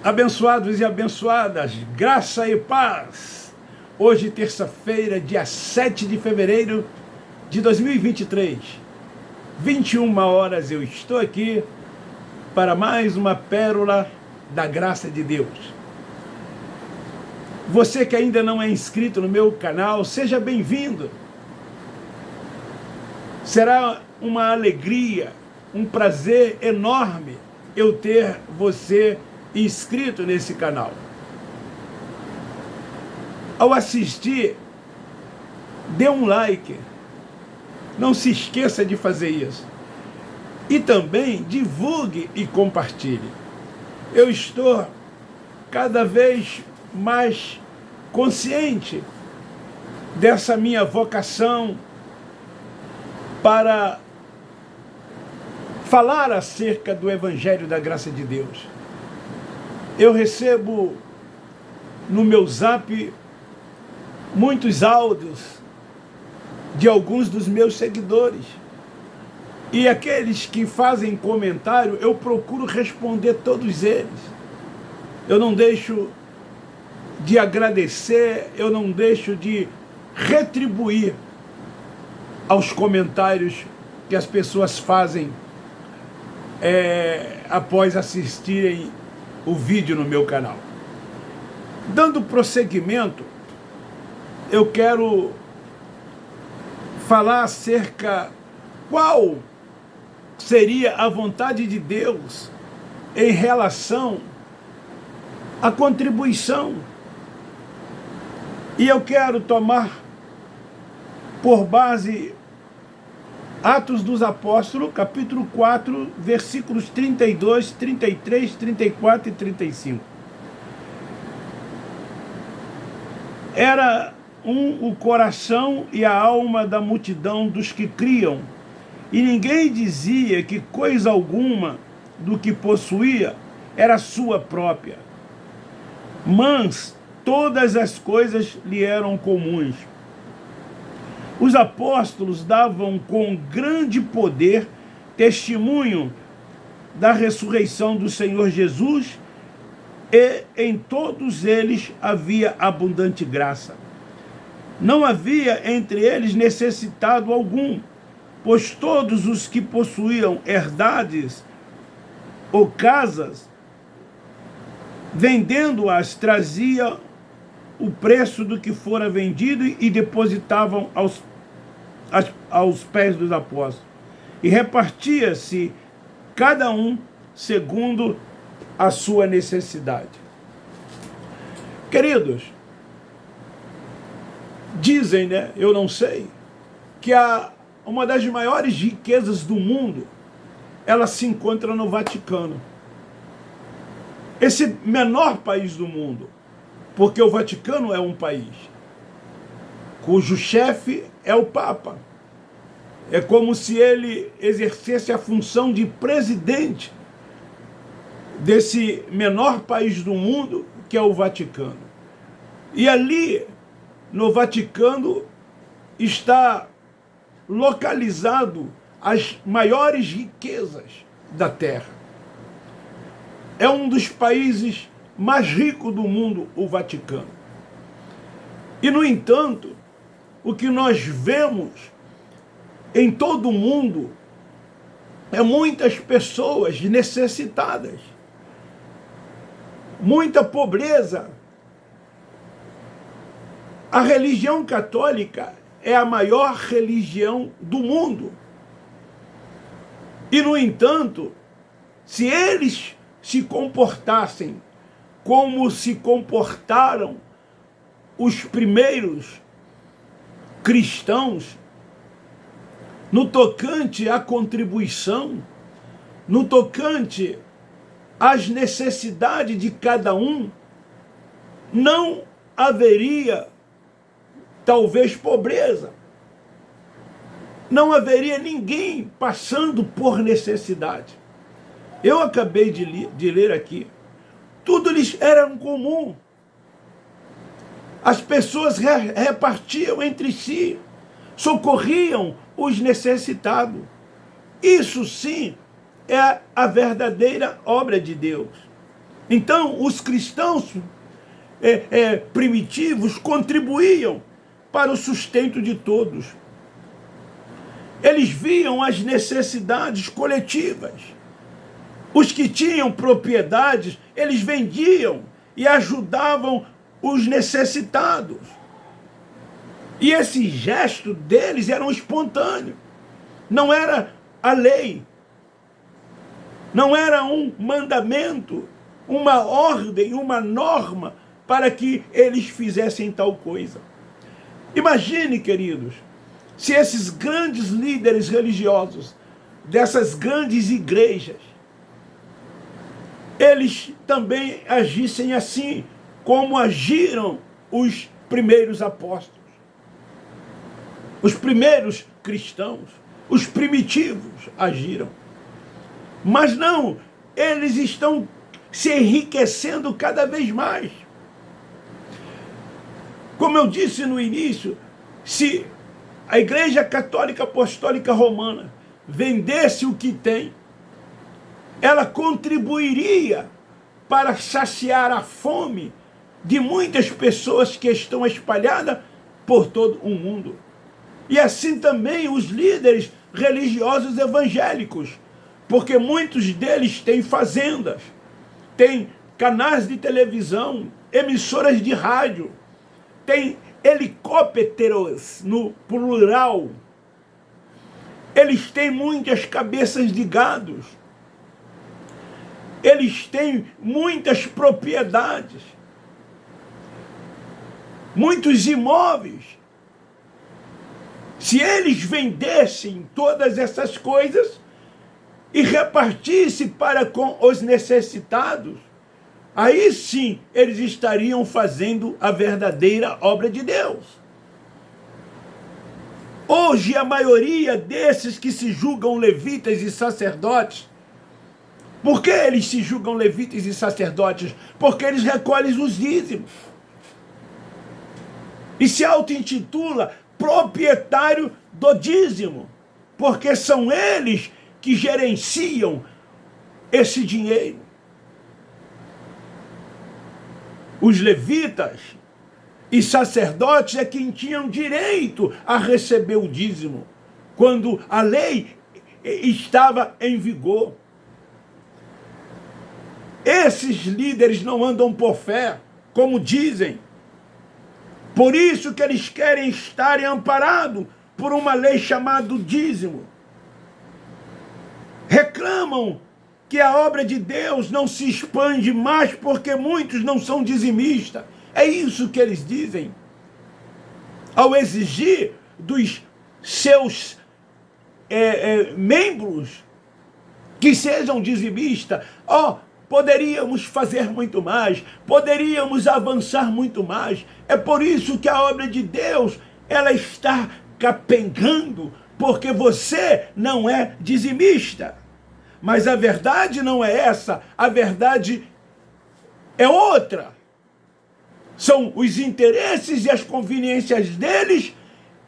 Abençoados e abençoadas, graça e paz. Hoje, terça-feira, dia 7 de fevereiro de 2023, 21 horas, eu estou aqui para mais uma pérola da graça de Deus. Você que ainda não é inscrito no meu canal, seja bem-vindo. Será uma alegria, um prazer enorme eu ter você inscrito nesse canal. Ao assistir, dê um like. Não se esqueça de fazer isso. E também divulgue e compartilhe. Eu estou cada vez mais consciente dessa minha vocação para falar acerca do Evangelho da Graça de Deus. Eu recebo no meu zap muitos áudios de alguns dos meus seguidores. E aqueles que fazem comentário, eu procuro responder todos eles. Eu não deixo de agradecer, eu não deixo de retribuir aos comentários que as pessoas fazem após assistirem o vídeo no meu canal. Dando prosseguimento, eu quero falar acerca qual seria a vontade de Deus em relação à contribuição. E eu quero tomar por base Atos dos Apóstolos, capítulo 4, versículos 32, 33, 34 e 35. Era o coração e a alma da multidão dos que criam, e ninguém dizia que coisa alguma do que possuía era sua própria, mas todas as coisas lhe eram comuns. Os apóstolos davam com grande poder testemunho da ressurreição do Senhor Jesus, e em todos eles havia abundante graça. Não havia entre eles necessitado algum, pois todos os que possuíam herdades ou casas, vendendo-as, traziam o preço do que fora vendido e depositavam aos pés dos apóstolos. E repartia-se cada um segundo a sua necessidade. Queridos, dizem, eu não sei, que uma das maiores riquezas do mundo, ela se encontra no Vaticano. Esse menor país do mundo, porque o Vaticano é um país cujo chefe é o Papa. É como se ele exercesse a função de presidente desse menor país do mundo, que é o Vaticano. E ali, no Vaticano, está localizado as maiores riquezas da Terra. É um dos países mais rico do mundo, o Vaticano. E, no entanto, o que nós vemos em todo o mundo é muitas pessoas necessitadas, muita pobreza. A religião católica é a maior religião do mundo. E, no entanto, se eles se comportassem como se comportaram os primeiros cristãos, no tocante à contribuição, no tocante às necessidades de cada um, não haveria, talvez, pobreza. Não haveria ninguém passando por necessidade. Eu acabei de ler aqui. Tudo lhes era comum. As pessoas repartiam entre si, socorriam os necessitados. Isso sim é a verdadeira obra de Deus. Então, os cristãos primitivos contribuíam para o sustento de todos. Eles viam as necessidades coletivas. Os que tinham propriedades, eles vendiam e ajudavam os necessitados. E esse gesto deles era espontâneo. Não era a lei. Não era um mandamento, uma ordem, uma norma para que eles fizessem tal coisa. Imagine, queridos, se esses grandes líderes religiosos, dessas grandes igrejas, eles também agissem assim, como agiram os primeiros apóstolos, os primeiros cristãos, os primitivos agiram. Mas não, eles estão se enriquecendo cada vez mais. Como eu disse no início, se a Igreja Católica Apostólica Romana vendesse o que tem, ela contribuiria para saciar a fome de muitas pessoas que estão espalhadas por todo o mundo. E assim também os líderes religiosos evangélicos, porque muitos deles têm fazendas, têm canais de televisão, emissoras de rádio, têm helicópteros no plural, eles têm muitas cabeças de gados, eles têm muitas propriedades, muitos imóveis. Se eles vendessem todas essas coisas e repartissem para com os necessitados, aí sim eles estariam fazendo a verdadeira obra de Deus. Hoje a maioria desses que se julgam levitas e sacerdotes, por que eles se julgam levitas e sacerdotes? Porque eles recolhem os dízimos. E se auto-intitula proprietário do dízimo, porque são eles que gerenciam esse dinheiro. Os levitas e sacerdotes é quem tinham direito a receber o dízimo, quando a lei estava em vigor. Esses líderes não andam por fé, como dizem. Por isso que eles querem estar amparados por uma lei chamada dízimo. Reclamam que a obra de Deus não se expande mais porque muitos não são dizimistas. É isso que eles dizem. Ao exigir dos seus membros que sejam dizimistas, poderíamos fazer muito mais, poderíamos avançar muito mais. É por isso que a obra de Deus, ela está capengando, porque você não é dizimista. Mas a verdade não é essa, a verdade é outra. São os interesses e as conveniências deles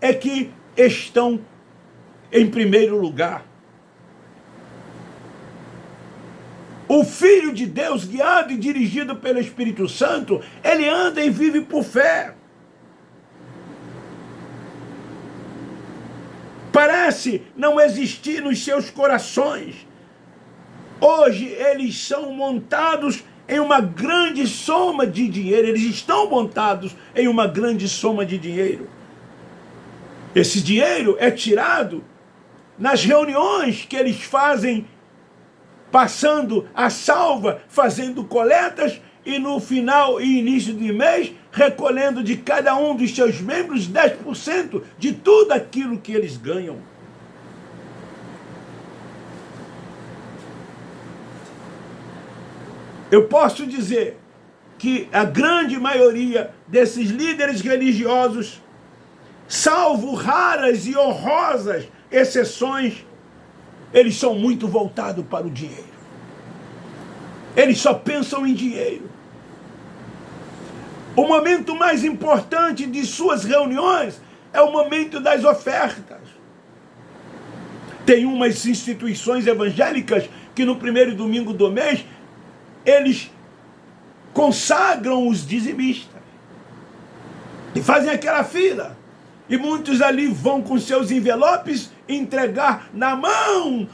é que estão em primeiro lugar. O Filho de Deus, guiado e dirigido pelo Espírito Santo, ele anda e vive por fé. Parece não existir nos seus corações. Hoje eles são montados em uma grande soma de dinheiro. Eles estão montados em uma grande soma de dinheiro. Esse dinheiro é tirado nas reuniões que eles fazem, passando a salva, fazendo coletas, e no final e início do mês, recolhendo de cada um dos seus membros 10% de tudo aquilo que eles ganham. Eu posso dizer que a grande maioria desses líderes religiosos, salvo raras e honrosas exceções, eles são muito voltados para o dinheiro. Eles só pensam em dinheiro. O momento mais importante de suas reuniões é o momento das ofertas. Tem umas instituições evangélicas que no primeiro domingo do mês, eles consagram os dizimistas e fazem aquela fila. E muitos ali vão com seus envelopes entregar na mão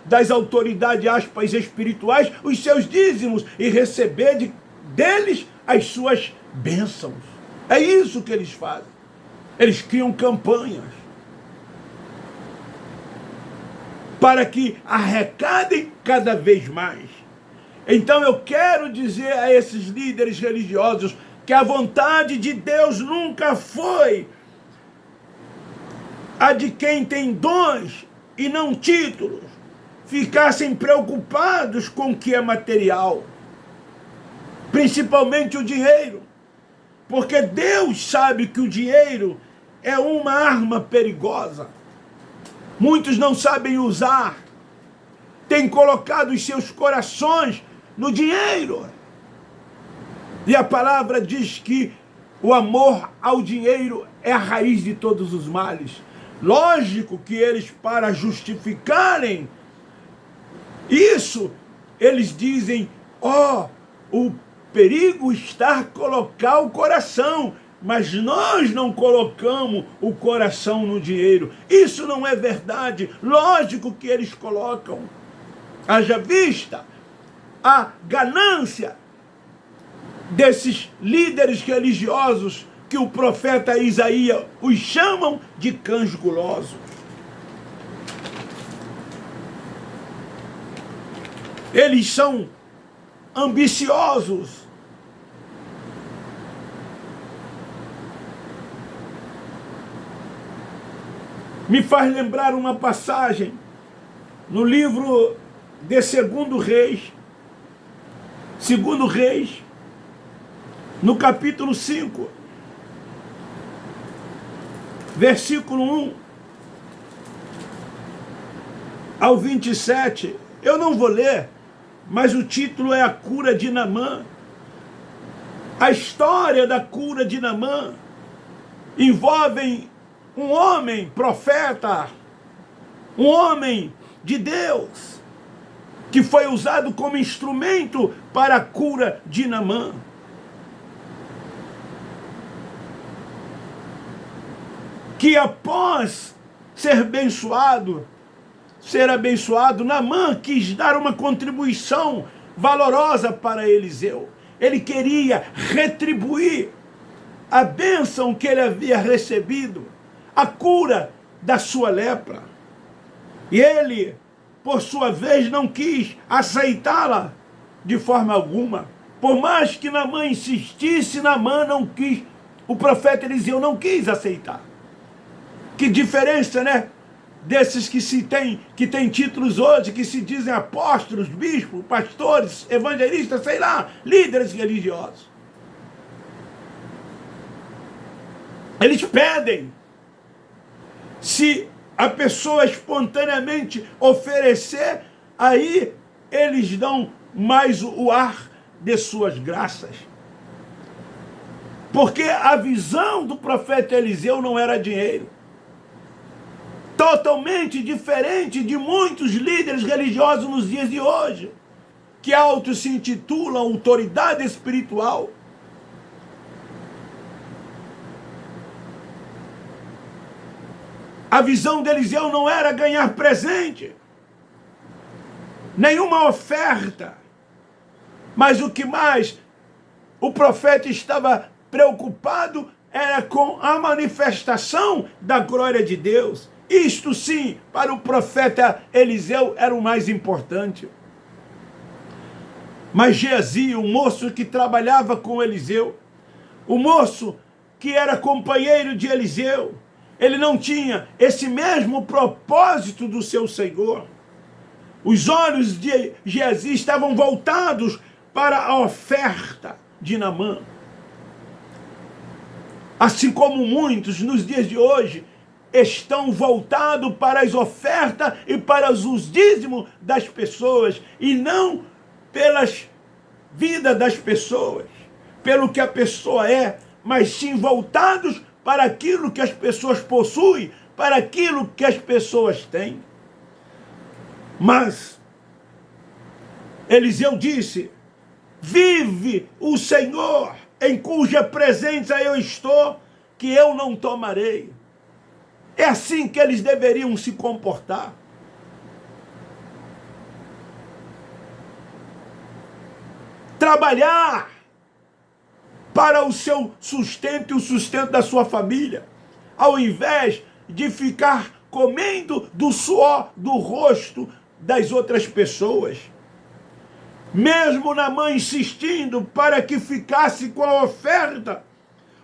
das autoridades, aspas, espirituais, os seus dízimos e receber deles as suas bênçãos. É isso que eles fazem. Eles criam campanhas para que arrecadem cada vez mais. Então eu quero dizer a esses líderes religiosos que a vontade de Deus nunca foi a de quem tem dons e não títulos ficassem preocupados com o que é material, principalmente o dinheiro, porque Deus sabe que o dinheiro é uma arma perigosa. Muitos não sabem usar, têm colocado os seus corações no dinheiro. E a palavra diz que o amor ao dinheiro é a raiz de todos os males. Lógico que eles, para justificarem isso, eles dizem, o perigo está colocar o coração, mas nós não colocamos o coração no dinheiro. Isso não é verdade. Lógico que eles colocam. Haja vista a ganância desses líderes religiosos que o profeta Isaías os chamam de cães gulosos. Eles são ambiciosos. Me faz lembrar uma passagem no livro de 2 Reis, no capítulo 5, versículo 1 ao 27. Eu não vou ler, mas o título é A Cura de Naamã. A história da cura de Naamã envolve um homem profeta, um homem de Deus, que foi usado como instrumento para a cura de Naamã. Que após ser abençoado, Naamã quis dar uma contribuição valorosa para Eliseu. Ele queria retribuir a bênção que ele havia recebido, a cura da sua lepra. E ele, por sua vez, não quis aceitá-la de forma alguma. Por mais que Naamã insistisse, Naamã não quis, o profeta Eliseu não quis aceitar. Que diferença, né? Desses que têm títulos hoje, que se dizem apóstolos, bispos, pastores, evangelistas, sei lá, líderes religiosos. Eles pedem, se a pessoa espontaneamente oferecer, aí eles dão mais o ar de suas graças. Porque a visão do profeta Eliseu não era dinheiro. Totalmente diferente de muitos líderes religiosos nos dias de hoje, que auto se intitulam autoridade espiritual. A visão de Eliseu não era ganhar presente, nenhuma oferta, mas o que mais o profeta estava preocupado era com a manifestação da glória de Deus. Isto sim, para o profeta Eliseu era o mais importante. Mas Geazi, o moço que trabalhava com Eliseu, o moço que era companheiro de Eliseu, ele não tinha esse mesmo propósito do seu Senhor. Os olhos de Geazi estavam voltados para a oferta de Naamã. Assim como muitos nos dias de hoje estão voltados para as ofertas e para os dízimos das pessoas, e não pelas vidas das pessoas, pelo que a pessoa é, mas sim voltados para aquilo que as pessoas possuem, para aquilo que as pessoas têm. Mas Eliseu disse Vive o Senhor, em cuja presença eu estou, que eu não tomarei. É assim que eles deveriam se comportar. Trabalhar para o seu sustento e o sustento da sua família, ao invés de ficar comendo do suor do rosto das outras pessoas. Mesmo Naamã insistindo para que ficasse com a oferta,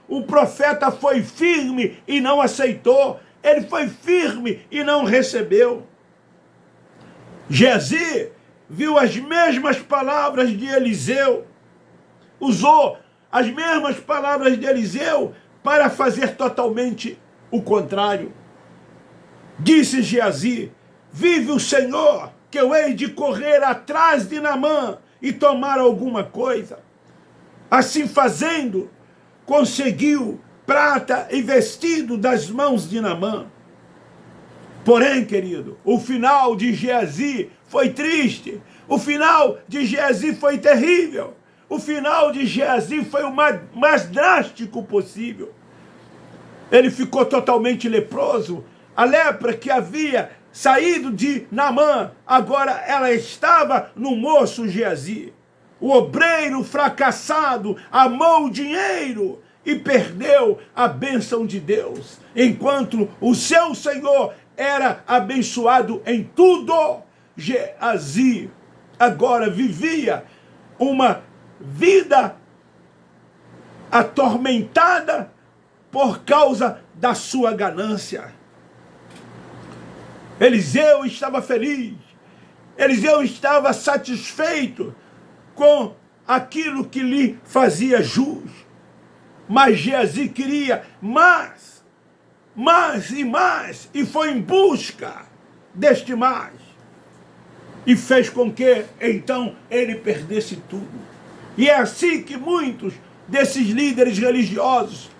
o profeta foi firme e não aceitou. Ele foi firme e não recebeu. Geazi viu as mesmas palavras de Eliseu, usou as mesmas palavras de Eliseu para fazer totalmente o contrário. Disse Geazi: vive o Senhor, que eu hei de correr atrás de Naamã e tomar alguma coisa. Assim fazendo, conseguiu prata e vestido das mãos de Naamã. Porém, querido, o final de Geazi foi triste. O final de Geazi foi terrível. O final de Geazi foi o mais drástico possível. Ele ficou totalmente leproso. A lepra que havia saído de Naamã, agora ela estava no moço Geazi. O obreiro fracassado amou o dinheiro e perdeu a bênção de Deus, enquanto o seu Senhor era abençoado em tudo. Geazi agora vivia uma vida atormentada por causa da sua ganância. Eliseu estava feliz, Eliseu estava satisfeito com aquilo que lhe fazia jus, mas Geazi queria mais e mais, e foi em busca deste mais, e fez com que então ele perdesse tudo. E é assim que muitos desses líderes religiosos,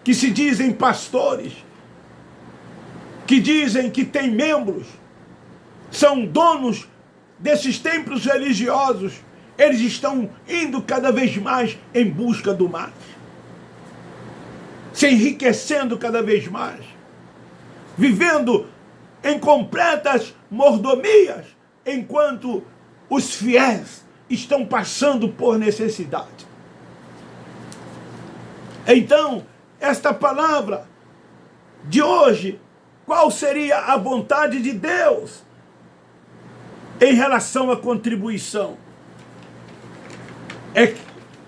que se dizem pastores, que dizem que têm membros, são donos desses templos religiosos, eles estão indo cada vez mais em busca do mais, se enriquecendo cada vez mais, vivendo em completas mordomias, enquanto os fiéis estão passando por necessidade. Então, esta palavra de hoje, qual seria a vontade de Deus em relação à contribuição?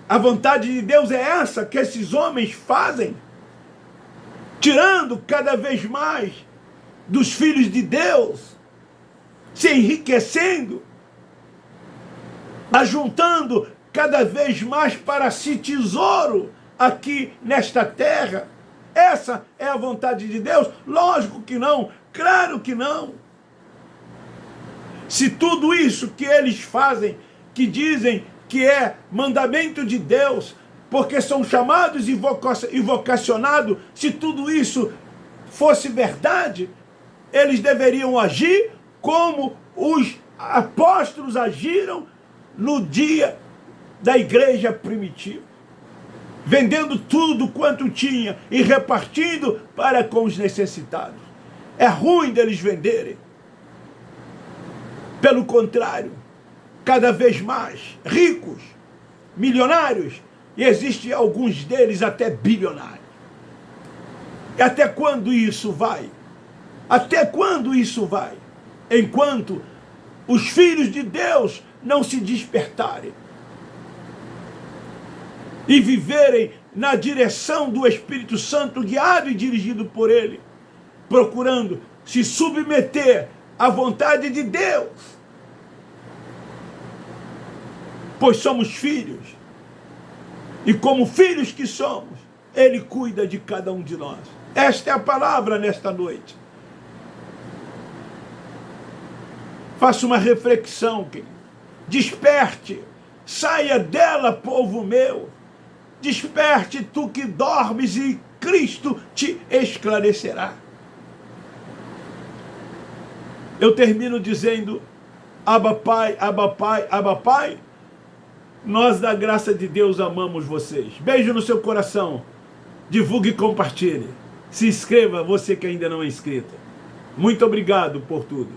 A vontade de Deus é essa que esses homens fazem, tirando cada vez mais dos filhos de Deus, se enriquecendo, ajuntando cada vez mais para si tesouro aqui nesta terra. Essa é a vontade de Deus? Lógico que não, claro que não. Se tudo isso que eles fazem, que dizem que é mandamento de Deus, porque são chamados e vocacionados, se tudo isso fosse verdade, eles deveriam agir como os apóstolos agiram no dia da igreja primitiva, vendendo tudo quanto tinha e repartindo para com os necessitados. É ruim deles venderem. Pelo contrário, cada vez mais ricos, milionários, e existem alguns deles até bilionários. E até quando isso vai? Até quando isso vai? Enquanto os filhos de Deus não se despertarem e viverem na direção do Espírito Santo, guiado e dirigido por Ele, procurando se submeter à vontade de Deus, pois somos filhos, e como filhos que somos, Ele cuida de cada um de nós. Esta é a palavra nesta noite. Faça uma reflexão, querido. Desperte, saia dela, povo meu. Desperte, tu que dormes, e Cristo te esclarecerá. Eu termino dizendo: Abba Pai, Abba Pai, Abba Pai. Nós, da graça de Deus, amamos vocês. Beijo no seu coração. Divulgue e compartilhe. Se inscreva, você que ainda não é inscrito. Muito obrigado por tudo.